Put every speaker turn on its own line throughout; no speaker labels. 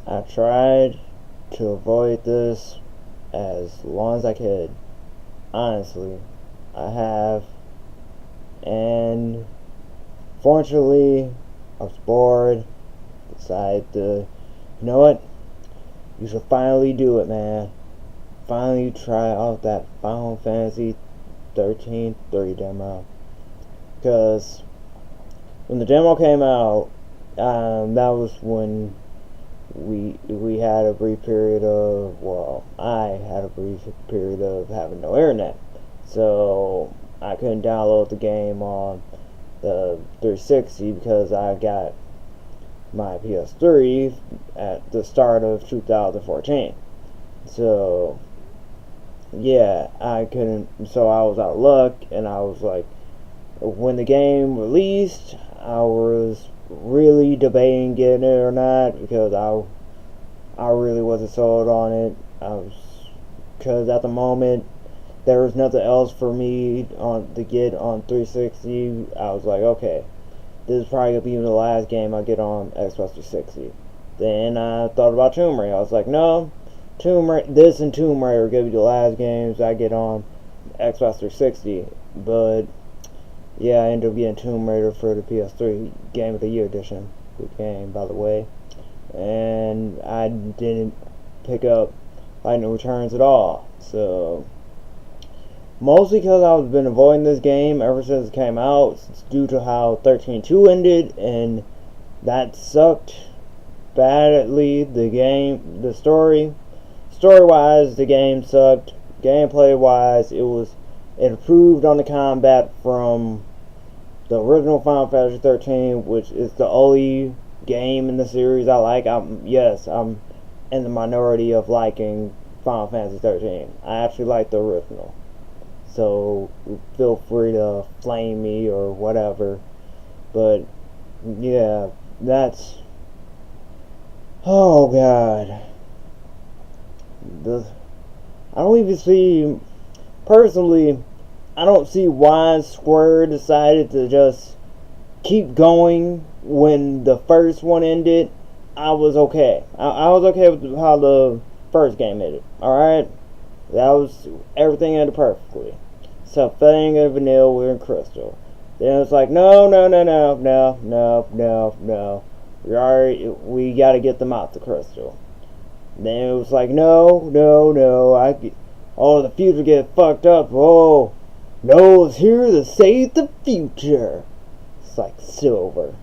I tried to avoid this as long as I could. Honestly, I have, and fortunately, I was bored. Decided to, you know what? You should finally do it, man. Finally try out that Final Fantasy 13 3 demo. Because when the demo came out, that was when we had a brief period of, well, I had a brief period of having no internet, so I couldn't download the game on the 360 because I got my PS3 at the start of 2014. So yeah, I couldn't. So I was out of luck, and I was like, when the game released, I was really debating getting it or not because I really wasn't sold on it. Because at the moment there was nothing else for me on to get on 360. I was like, okay, this is probably gonna be the last game I get on Xbox 360. Then I thought about Tomb Raider. I was like, no, this and Tomb Raider are gonna be the last games I get on Xbox 360. But yeah, I ended up getting Tomb Raider for the PS3 Game of the Year edition. Good game, by the way. And I didn't pick up Lightning Returns at all. So mostly because I've been avoiding this game ever since it came out. It's due to how 13.2 ended, and that sucked badly. The story-wise, the game sucked. Gameplay-wise, it improved on the combat from the original Final Fantasy 13, which is the only game in the series I like. I'm in the minority of liking Final Fantasy 13. I actually like the original. So feel free to flame me or whatever. But yeah, that's, oh god. I don't even see, personally, I don't see why Square decided to just keep going when the first one ended. I was okay. I was okay with how the first game ended. Alright? That was, everything ended perfectly. So Fang and Vanilla were in Crystal. Then it was like, no. We gotta get them out to Crystal. Then it was like, no. The future get fucked up. Oh, Noel's here to save the future. It's like Silver.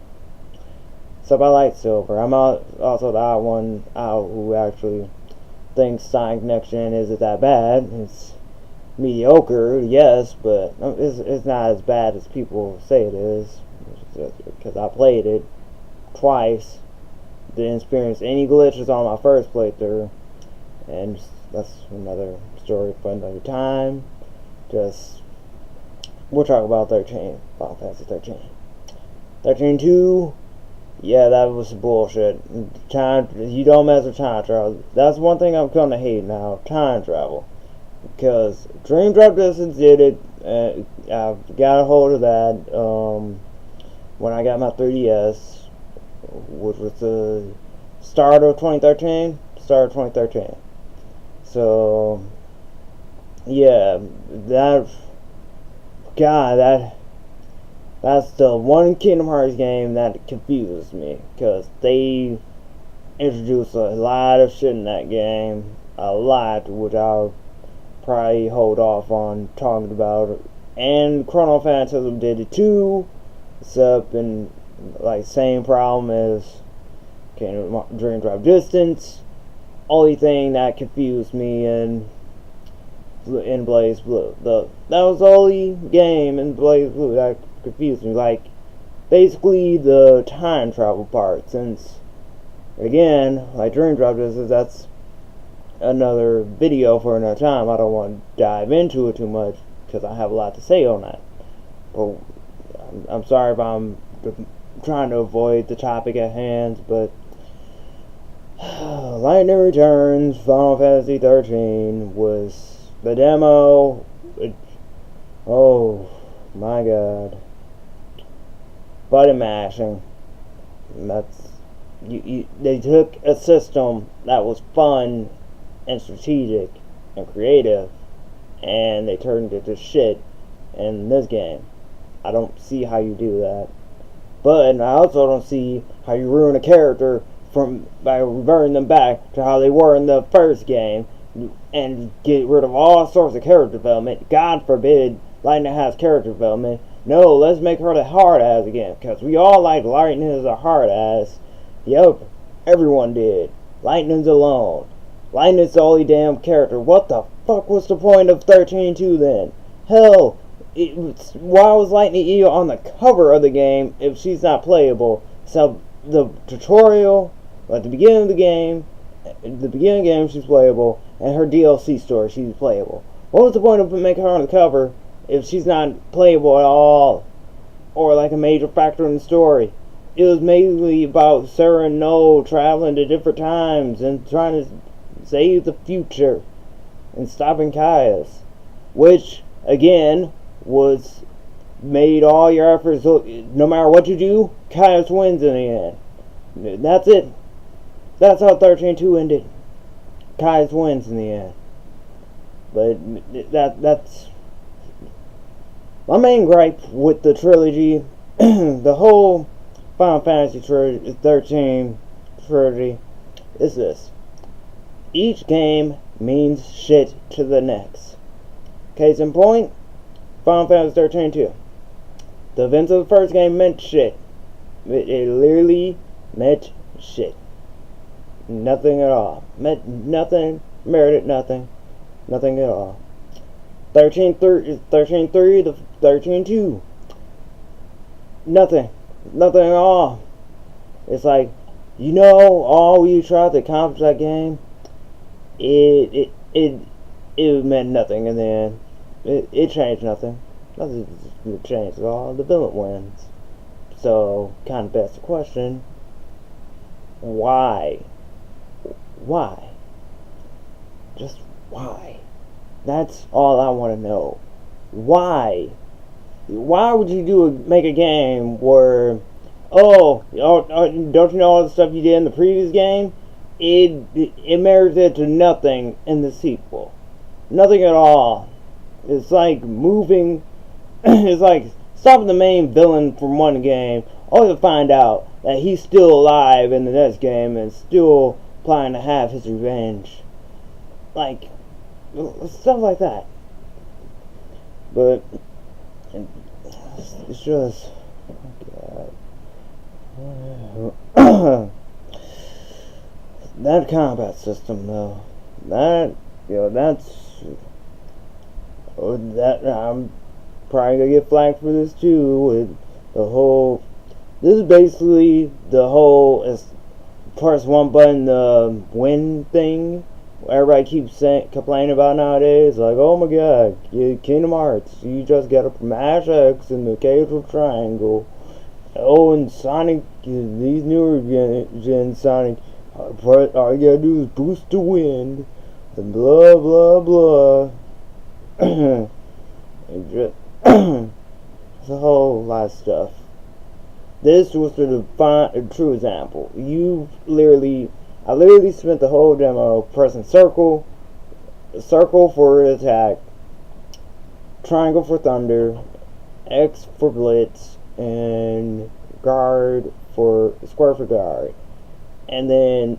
So I like Silver. I'm also the odd one out who actually thinks Sonic Next Gen isn't that bad. It's mediocre, yes, but it's not as bad as people say it is. Because I played it twice. Didn't experience any glitches on my first playthrough. And that's another story for another time. We'll talk about 13. Final Fantasy 13. 13.2, yeah, that was bullshit. You don't mess with time travel. That's one thing I'm gonna hate now, time travel. Because Dream Drop Distance did it. I got a hold of that when I got my 3DS, which was the start of 2013. So, yeah, that's the one Kingdom Hearts game that confuses me, because they introduced a lot of shit in that game, a lot, which I'll probably hold off on talking about. And Chrono Phantasm did it too. It's up in like same problem as Dream Drop Distance. Only thing that confused me in Blaze Blue, that was the only game in Blaze Blue that confused me. Like basically the time travel part. Since again, like Dream Drop Distance, that's another video for another time. I don't want to dive into it too much because I have a lot to say on that. But I'm sorry if I'm trying to avoid the topic at hand, but Lightning Returns Final Fantasy 13 was the demo. Oh my god. Button mashing. That's They took a system that was fun and strategic and creative, and they turned it to shit in this game. I don't see how you do that. But I also don't see how you ruin a character by reverting them back to how they were in the first game and get rid of all sorts of character development. God forbid Lightning has character development. No, let's make her the hard ass again, because we all like Lightning as a hard ass. Yep, everyone did. Lightning's alone. Lightning's the only damn character. What the fuck was the point of 13.2 then? Hell, why was Lightning even on the cover of the game if she's not playable? So the tutorial, at the beginning of the game, she's playable, and her DLC story, she's playable. What was the point of making her on the cover if she's not playable at all, or like a major factor in the story? It was mainly about Sarah and Noel traveling to different times and trying to save the future and stopping Caius, which again was made all your efforts. No matter what you do, Caius wins in the end. That's it. That's how 13.2 ended. Caius wins in the end. But that's my main gripe with the trilogy. The whole Final Fantasy 13 trilogy is this: each game means shit to the next. Case in point, Final Fantasy 13-2. The events of the first game meant shit. It literally meant shit. Nothing at all. Meant nothing, merited nothing. Nothing at all. 13.3 to 13.2. Nothing. Nothing at all. It's like, all we tried to accomplish that game, it meant nothing in the end. It changed nothing. Nothing changed at all. The villain wins. So, kind of begs the question, why? Why? Just why? That's all I want to know. Why? Why would you make a game where, don't you know all the stuff you did in the previous game? It merited to nothing in the sequel. Nothing at all. It's like moving. It's like stopping the main villain from one game, only to find out that he's still alive in the next game and still planning to have his revenge. Like, stuff like that. But it's just, God. That combat system, though, that I'm probably gonna get flagged for this too. With the whole, this is basically the whole press one button the win thing. Everybody keeps complaining about nowadays. Like, oh my god, Kingdom Hearts, you just gotta mash X in the occasional triangle. Oh, and Sonic, these newer gen Sonic, all you gotta do is boost the wind, and blah blah blah. It's a whole lot of stuff. This was a true example. I literally spent the whole demo pressing circle for attack, triangle for thunder, X for blitz, and square for guard. And then,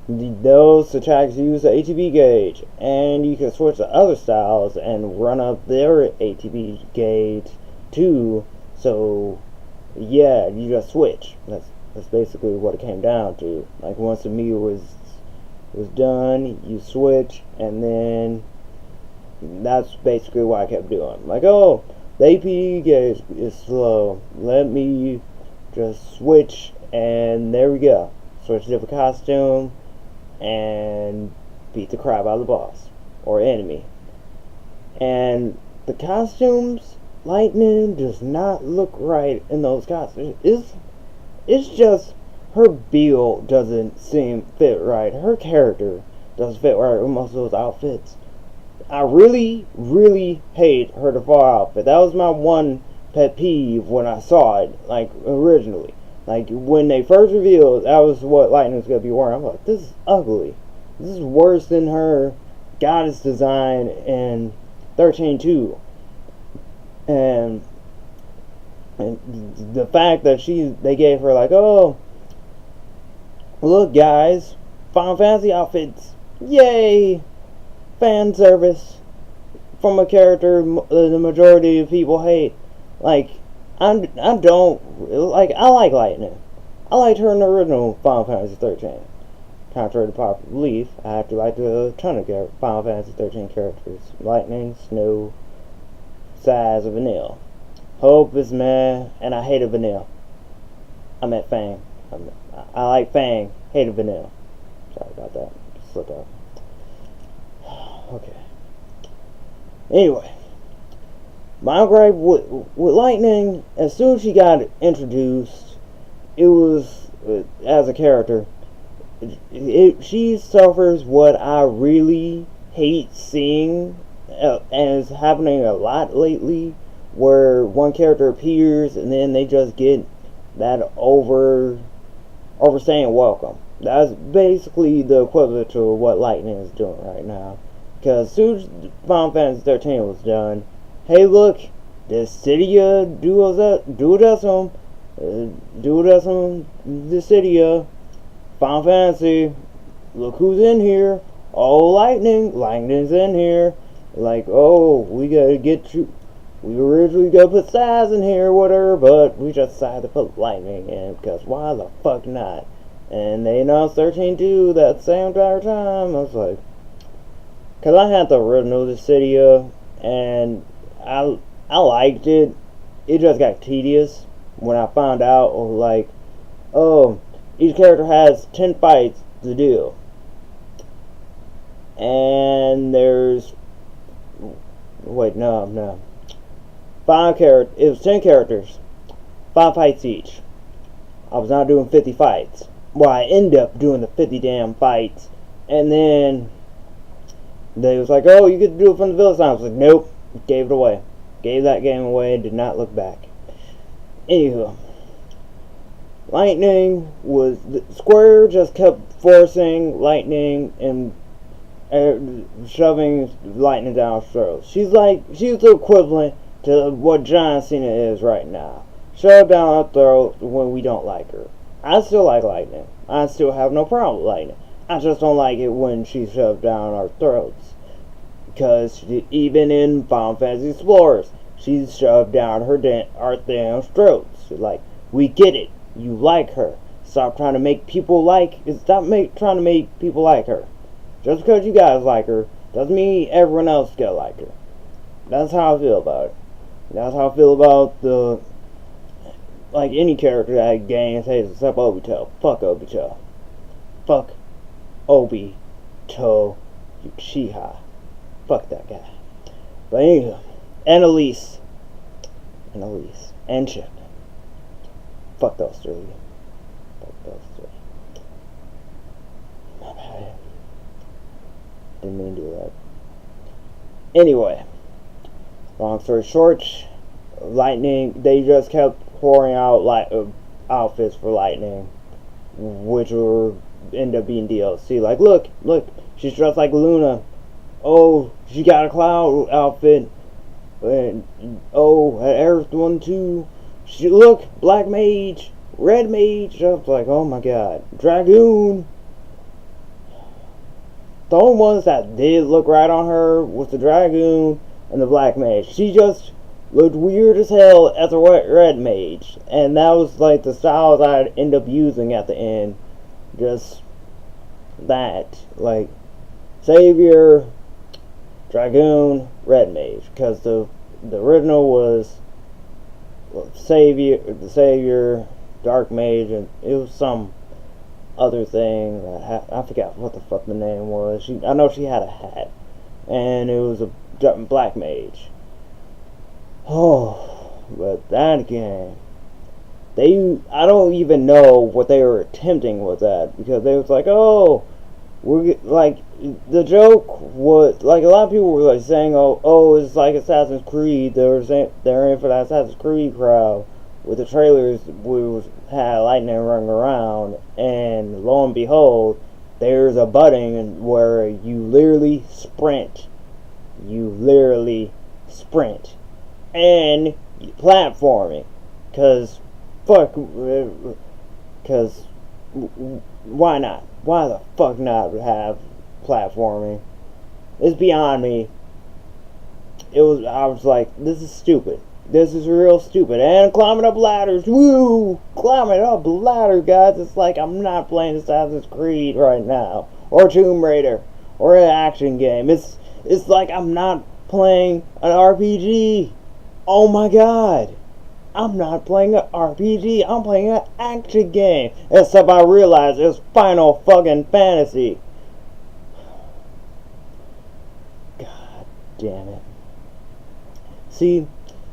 those attacks use the ATB gauge, and you can switch to other styles and run up their ATB gauge too. So, yeah, you just switch. That's basically what it came down to. Like, once the meter was done, you switch, and then that's basically what I kept doing. Like, oh, the ATB gauge is slow. Let me just switch, and there we go. Switch to a different costume, and beat the crap out of the boss or enemy. And the costumes, Lightning does not look right in those costumes. It's just her build doesn't seem fit right. Her character doesn't fit right with most of those outfits. I really, really hate her default outfit. That was my one pet peeve when I saw it, like, originally. Like, when they first revealed that was what Lightning was going to be wearing, I'm like, this is ugly. This is worse than her goddess design in 13-2. And the fact that they gave her, like, oh, look, guys, Final Fantasy outfits. Yay! Fan service from a character the majority of people hate. Like, I like Lightning. I liked her in the original Final Fantasy 13. Contrary to popular belief, I actually liked a ton of Final Fantasy 13 characters. Lightning, Snow, Sazh, and Vanille. Hope is meh, and I hated Vanille. I meant Fang. I like Fang, hated Vanille. Sorry about that. Slipped up. Okay. Anyway, my gripe with Lightning, as soon as she got introduced, it was, as a character, she suffers what I really hate seeing, and it's happening a lot lately, where one character appears and then they just get that overstaying welcome. That's basically the equivalent to what Lightning is doing right now. Because as soon as Final Fantasy 13 was done, hey look, Dissidia Duodecim, Dissidia, Final Fantasy, look who's in here. Oh, Lightning's in here. Like, oh, we gotta get you. We originally gonna put Sazh in here with her, but we just decided to put Lightning in, because why the fuck not? And they announced 13-2 that same entire time. I was like, because I had the original Dissidia, and I liked it. It just got tedious when I found out, like, oh, each character has 10 fights to do. And there's, wait, no. It was 10 characters, 5 fights each. I was not doing 50 fights. Well, I ended up doing the 50 damn fights, and then they was like, oh, you get to do it from the village. I was like, nope, gave it away. Gave that game away, did not look back. Anywho, Lightning was, Square just kept forcing Lightning and shoving Lightning down her throat. She's the equivalent to what John Cena is right now. Shove down her throat when we don't like her. I still like Lightning. I still have no problem with Lightning. I just don't like it when she's shoved down our throats. Because even in Final Fantasy Explorers, she's shoved down our damn throats. Like, we get it. You like her. Stop trying to make people like her. Just because you guys like her doesn't mean everyone else gotta like her. That's how I feel about it. That's how I feel about any character that gains hates except Obito. Fuck Obito. Fuck Obito Uchiha. Fuck that guy. But anyway, and Elise, and Chip. Fuck those three. My bad. Didn't mean to do that. Anyway, long story short, Lightning, they just kept pouring out outfits for Lightning, which will end up being DLC. Like, look, she's dressed like Luna. Oh, she got a Cloud outfit. And, oh, Aerith one too. Look, Black Mage, Red Mage. I was like, oh my god. Dragoon. The only ones that did look right on her was the Dragoon and the Black Mage. She just looked weird as hell as a Red Mage. And that was like the styles I'd end up using at the end. Just that. Like, Savior, Dragoon, Red Mage. Because the original was Savior, Dark Mage, and it was some other thing. I forgot what the fuck the name was. I know she had a hat. And it was a Black Mage. Oh, but that game, I don't even know what they were attempting with that, because they was like, oh, the joke was, like, a lot of people were like saying, oh, it's like Assassin's Creed, they're in for that Assassin's Creed crowd, with the trailers, we had lightning running around, and lo and behold, there's a button where you literally sprint. You literally sprint. And platforming. Because, fuck, because, why not? Why the fuck not have platforming? It's beyond me. I was like, this is stupid. This is real stupid. And climbing up ladders. Woo! Climbing up ladders, guys. It's like I'm not playing Assassin's Creed right now. Or Tomb Raider. Or an action game. It's like I'm not playing an RPG. Oh my god. I'm not playing an RPG. I'm playing an action game. Except I realize it's Final fucking Fantasy. God damn it. See,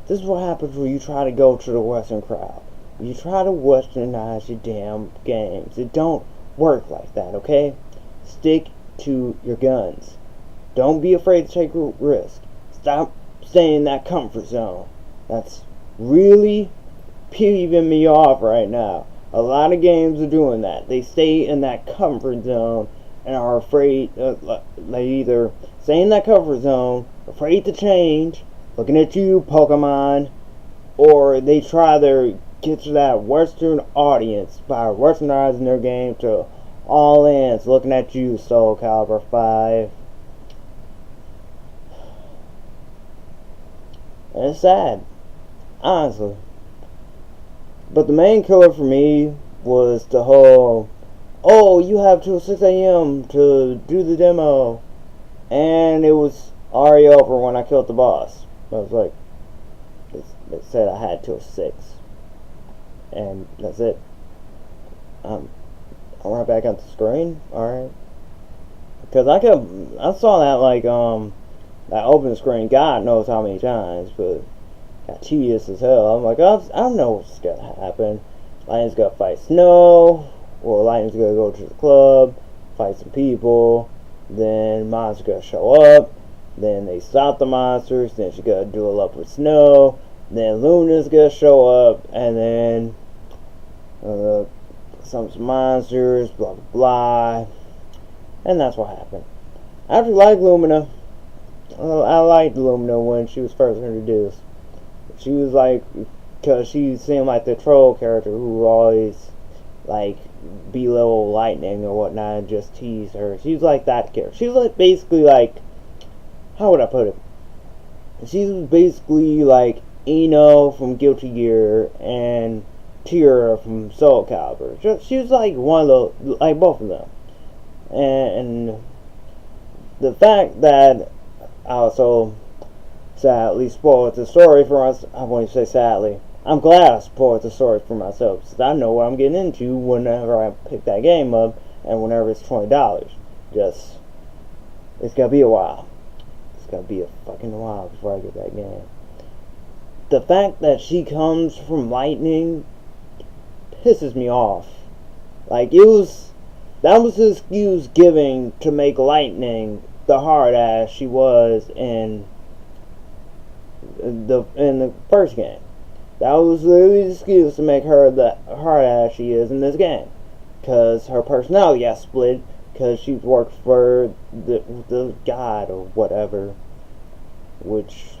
this is what happens when you try to go to the Western crowd. You try to westernize your damn games. It don't work like that, okay? Stick to your guns. Don't be afraid to take a risk. Stop staying in that comfort zone. That's really peeving me off right now. A lot of games are doing that. They stay in that comfort zone and are afraid, they either stay in that comfort zone, afraid to change, looking at you, Pokemon, or they try to get to that Western audience by westernizing their game to all ends, looking at you, Soul Calibur 5. And it's sad, honestly. But the main killer for me was the whole, oh, you have till 6 a.m. to do the demo. And it was already over when I killed the boss. I was like, it said I had till 6. And that's it. I'm right back on the screen. Alright. Because I saw that like, that open screen, God knows how many times, but got tedious as hell. I'm like, I know what's gonna happen. Lightning's gonna fight Snow, or Lightning's gonna go to the club, fight some people, then monsters gonna show up, then they stop the monsters, then she's gonna duel up with Snow, then Luna's gonna show up, and then some monsters, blah blah blah, and that's what happened. I actually like Lumina. I liked Lumina when she was first introduced. She was like, because she seemed like the troll character who always like belittle Lightning or whatnot and just tease her. She was like that character. She was like basically like, how would I put it? She was basically like Ino from Guilty Gear and Tira from Soul Calibur. She was like one of the, like both of them. And the fact that I also sadly spoiled the story for us. I won't say sadly. I'm glad I spoiled the story for myself, because I know what I'm getting into whenever I pick that game up, and whenever it's $20. It's gonna be a while. It's gonna be a fucking while before I get that game. The fact that she comes from Lightning pisses me off. Like, that was the excuse given to make Lightning the hard ass she was in the first game. That was literally the excuse to make her the hard ass she is in this game, because her personality got split because she worked for the god or whatever. Which,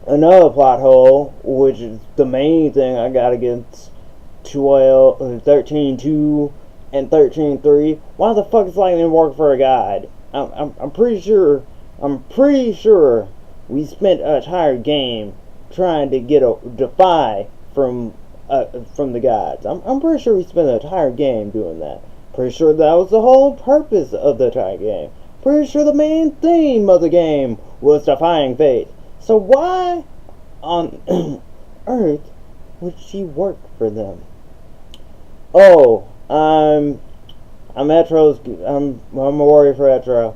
another plot hole, which is the main thing I got against 13.2 and 13.3. Why the fuck is Lightning work for a god? I'm pretty sure we spent an entire game trying to get a Defy from the gods. I'm pretty sure we spent an entire game doing that. Pretty sure that was the whole purpose of the entire game. Pretty sure the main theme of the game was defying fate. So why on earth would she work for them? Oh, I'm Metro's. I'm a warrior for Metro.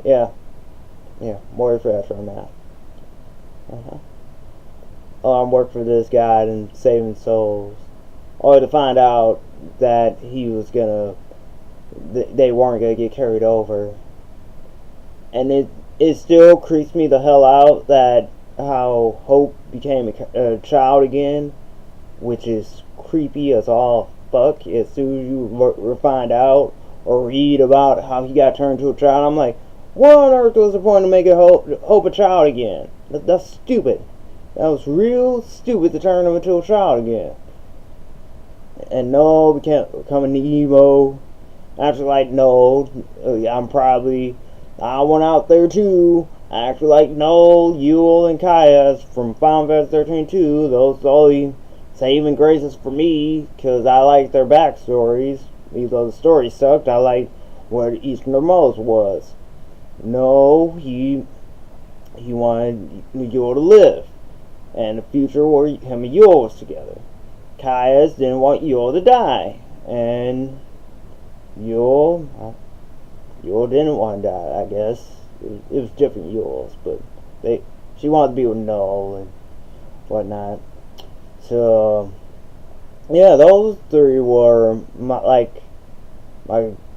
Yeah, warrior for Metro now. Oh, I'm working for this guy and saving souls. Only to find out that he was gonna, they weren't gonna get carried over. And it still creeps me the hell out that how Hope became a child again which is creepy as all fuck. As soon as you find out or read about how he got turned into a child, I'm like, what on earth was the point of making Hope a child again? That's stupid. That was real stupid to turn him into a child again. And no, becoming emo. Actually, like, no, I went out there too. Actually, like, no, Yule and Kaya from Final Fantasy 13 2, those are the only saving graces for me, because I like their backstories. Even though the story sucked, I like what Eastern most was. No, he wanted Yule to live, and the future where him and Yule was together. Caius didn't want Yule to die, and Yule didn't want to die, I guess. It was different Yules, but she wanted to be with Null and whatnot. So, yeah, those three were my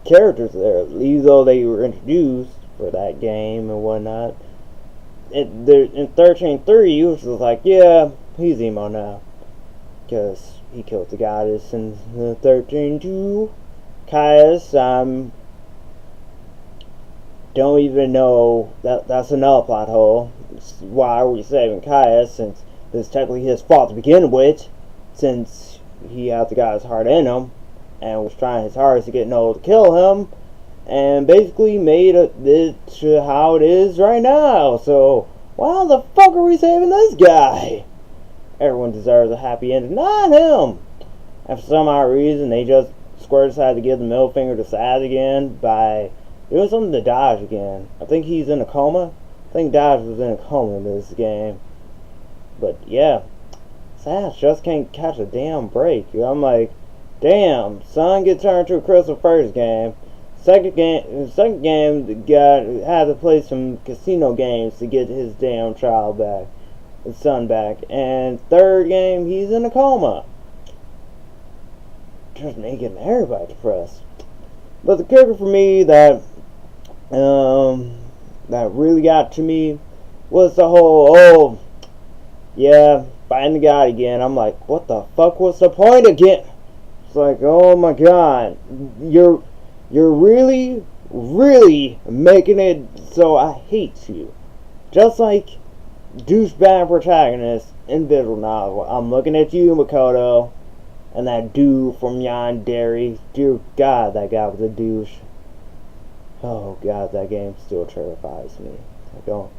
characters there, even though they were introduced for that game and whatnot. In 13.3, you was just like, yeah, he's emo now, because he killed the goddess in the 13.2. Caius, don't even know that's another plot hole. Why are we saving Caius, since this is technically his fault to begin with, since he had the guy's heart in him and was trying his hardest to get Noel to kill him, and basically made it to how it is right now. So why the fuck are we saving this guy? Everyone deserves a happy ending, not him. And for some odd reason, they just decided to give the middle finger to Saz again by doing something to Dodge again. I think he's in a coma. I think Dodge was in a coma in this game. But yeah, Saz just can't catch a damn break. I'm like, damn, son gets turned to a crystal first game. Second game, the guy had to play some casino games to get his damn child back, his son back. And third game, he's in a coma. Just making everybody depressed. But the kicker for me that really got to me was the whole, fighting the god again. I'm like, what the fuck was the point again? It's like, oh my god, you're really, really making it so I hate you. Just like douchebag protagonist in visual novel. I'm looking at you, Makoto. And that dude from Yandere, dear God, that guy was a douche. Oh God, that game still terrifies me. Don't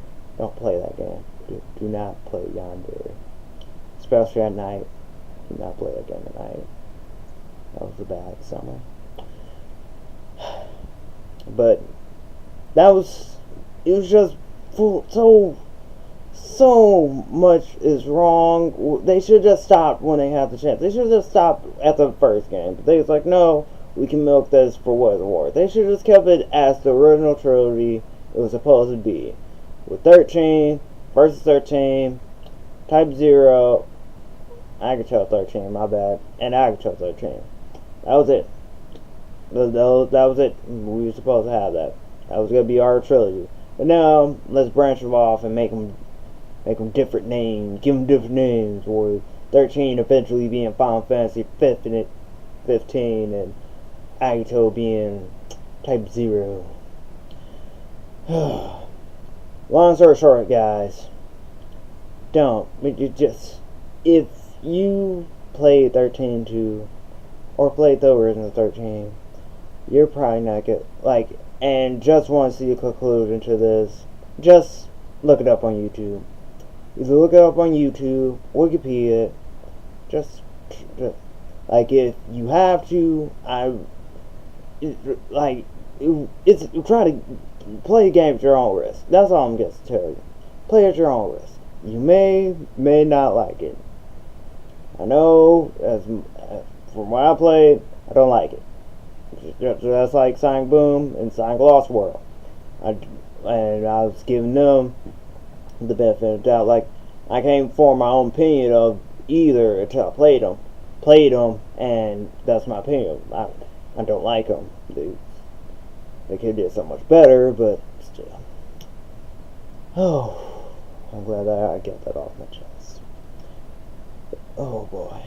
play that game. Do not play Yandere, especially at night. Do not play that game at night. That was a bad summer. But it was just full, so much is wrong. They should just stop when they have the chance. They should just stop at the first game. But they was like, no, we can milk this for what it's worth. They should just kept it as the original trilogy it was supposed to be. With 13 versus 13, Type 0, Agachel 13, my bad, and Agachel 13. That was it. That was it. We were supposed to have that. That was going to be our trilogy. But now, let's branch them off and make them different names. Give them different names. Or 13 eventually being Final Fantasy 15 and Agito being Type 0. Long story short, guys. If you played 13.2 or played the original 13, you're probably not good. And just want to see a conclusion to this, just look it up on YouTube. Either look it up on YouTube, Wikipedia, just if you have to, try to play the game at your own risk. That's all I'm going to tell you. Play at your own risk. You may not like it. I know, from what I played, I don't like it. That's like Sonic Boom and Sonic Lost World. I was giving them the benefit of the doubt. I can't form my own opinion of either until I played them, and that's my opinion. I don't like them. They could do so much better, but still. Oh, I'm glad that I get that off my chest. Oh boy.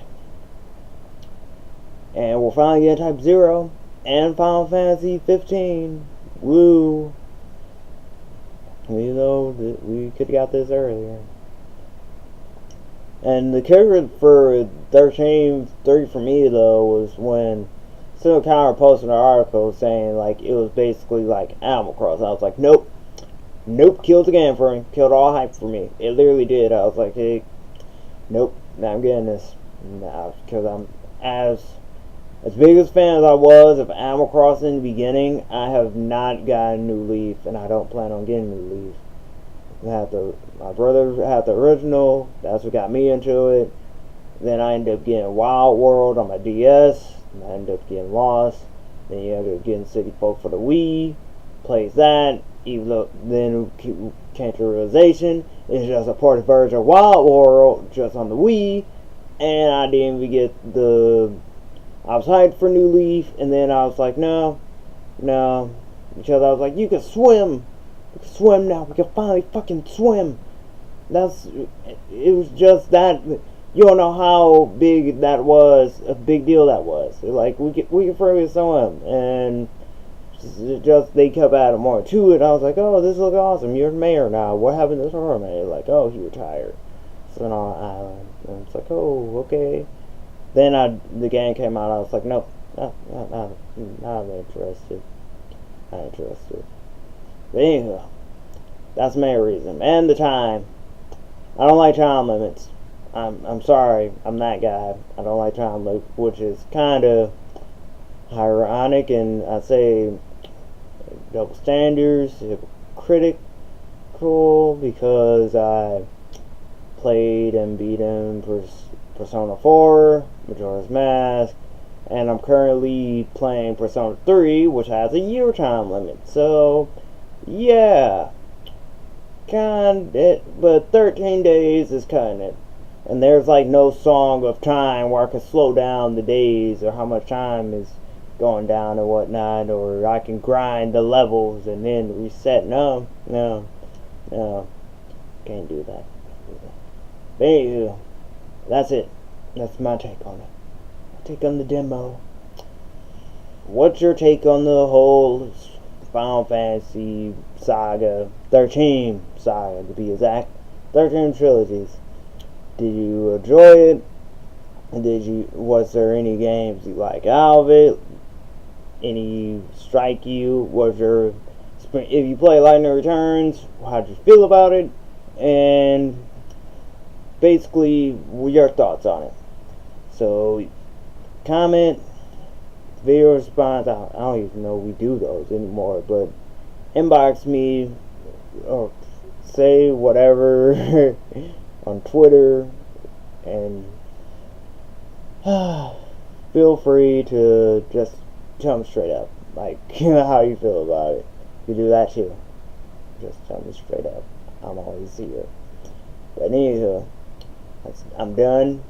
And we're finally getting Type 0 and Final Fantasy 15. Woo! We know that we could have got this earlier. And the kicker for 13.3 for me, though, was when Single Counter posted an article saying, like, it was basically like Animal Crossing. I was like, nope. Nope, killed the game for me. Killed all hype for me. It literally did. I was like, hey, nope, now I'm getting this. Now, because I'm as big as fan as I was of Animal Crossing in the beginning, I have not gotten New Leaf, and I don't plan on getting New Leaf. My brother had the original. That's what got me into it. Then I ended up getting Wild World on my DS. And I ended up getting Lost. Then you ended up getting City Folk for the Wii. Plays that. Even though then came to the realization it's just a ported version of Wild World just on the Wii. And I didn't even get the. I was hyped for New Leaf, and then I was like, no, because I was like, you can swim now. We can finally fucking swim. It was just that. You don't know how big that was. A big deal that was. Like we can finally swim, and just they kept adding more to it. I was like, oh, this looks awesome. You're the mayor now. What happened to the horror mayor? Like, oh, he retired. So on an island, and it's like, oh, okay. Then the game came out. I was like, nope, not interested. Not interested. But anyway, that's the main reason. And the time. I don't like time limits. I'm sorry. I'm that guy. I don't like time limits, which is kind of ironic, and I say double standards, hypocritical, because I played and beaten Persona 4, Majora's Mask, and I'm currently playing Persona 3, which has a year time limit. So, yeah, but 13 days is cutting it. And there's like no song of time where I can slow down the days or how much time is going down and whatnot, or I can grind the levels and then reset. No, can't do that. But anywho, that's it. That's my take on it. My take on the demo. What's your take on the whole Final Fantasy saga, 13 saga to be exact, 13 trilogies? Did you enjoy it? Was there any games you like out of it? Any strike you? If you play Lightning Returns, how'd you feel about it? And basically, your thoughts on it. So, comment, video response. I don't even know we do those anymore, but inbox me or say whatever on Twitter, and feel free to just tell me straight up, like, how you feel about it. You do that too. Just tell me straight up. I'm always here. But anywho, I'm done.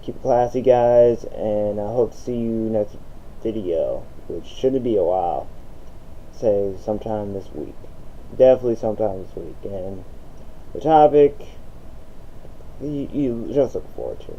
Keep it classy, guys, and I hope to see you next video, which shouldn't be a while. Say sometime this week. Definitely sometime this week. And the topic you just look forward to.